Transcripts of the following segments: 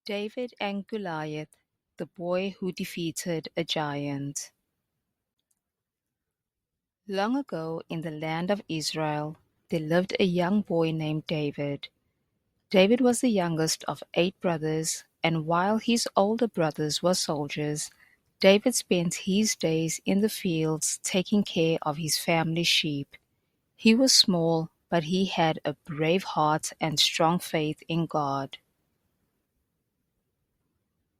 David and Goliath, the boy who defeated a giant. Long ago in the land of Israel, there lived a young boy named David. David was the youngest of 8 brothers, and while his older brothers were soldiers, David spent his days in the fields taking care of his family's sheep. He was small, but he had a brave heart and strong faith in God.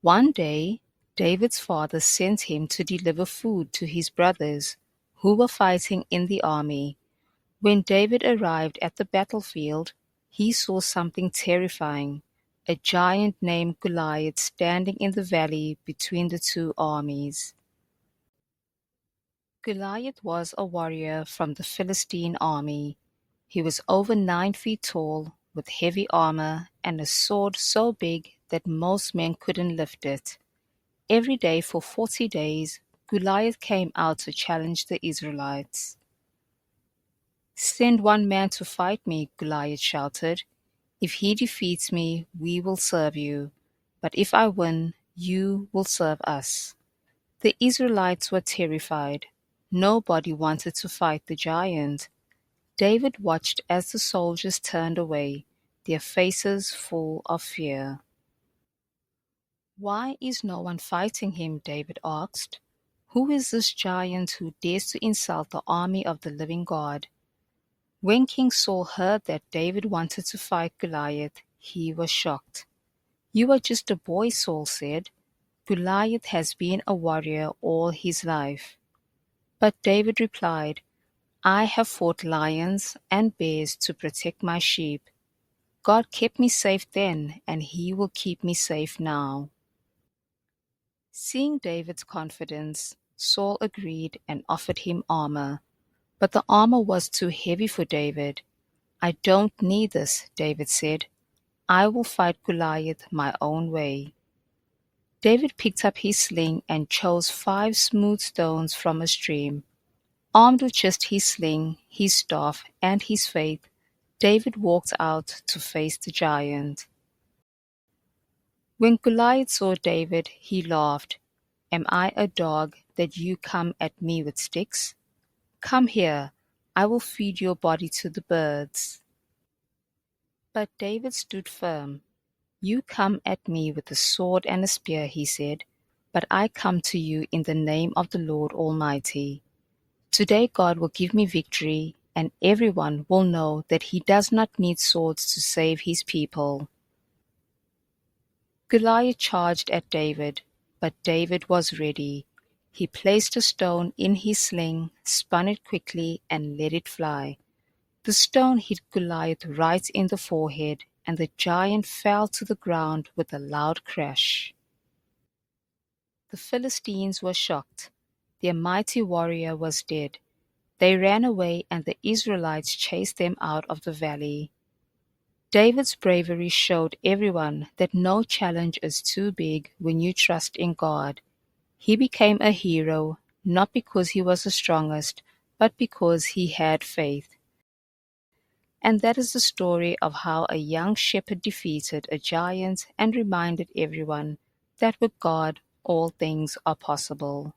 One day, David's father sent him to deliver food to his brothers, who were fighting in the army. When David arrived at the battlefield, he saw something terrifying, a giant named Goliath standing in the valley between the two armies. Goliath was a warrior from the Philistine army. He was over 9 feet tall, with heavy armor and a sword so big that most men couldn't lift it. Every day for 40 days, Goliath came out to challenge the Israelites. "Send one man to fight me," Goliath shouted. "If he defeats me, we will serve you. But if I win, you will serve us." The Israelites were terrified. Nobody wanted to fight the giant. David watched as the soldiers turned away, their faces full of fear. "Why is no one fighting him?" David asked. "Who is this giant who dares to insult the army of the living God?" When King Saul heard that David wanted to fight Goliath, he was shocked. "You are just a boy," Saul said. "Goliath has been a warrior all his life." But David replied, "I have fought lions and bears to protect my sheep. God kept me safe then, and he will keep me safe now." Seeing David's confidence, Saul agreed and offered him armor. But the armor was too heavy for David. "I don't need this," David said. "I will fight Goliath my own way." David picked up his sling and chose 5 smooth stones from a stream. Armed with just his sling, his staff, and his faith, David walked out to face the giant. When Goliath saw David, he laughed. "Am I a dog that you come at me with sticks? Come here, I will feed your body to the birds." But David stood firm. "You come at me with a sword and a spear," he said, "but I come to you in the name of the Lord Almighty. Today God will give me victory, and everyone will know that he does not need swords to save his people." Goliath charged at David, but David was ready. He placed a stone in his sling, spun it quickly, and let it fly. The stone hit Goliath right in the forehead, and the giant fell to the ground with a loud crash. The Philistines were shocked. Their mighty warrior was dead. They ran away, and the Israelites chased them out of the valley. David's bravery showed everyone that no challenge is too big when you trust in God. He became a hero, not because he was the strongest, but because he had faith. And that is the story of how a young shepherd defeated a giant and reminded everyone that with God all things are possible.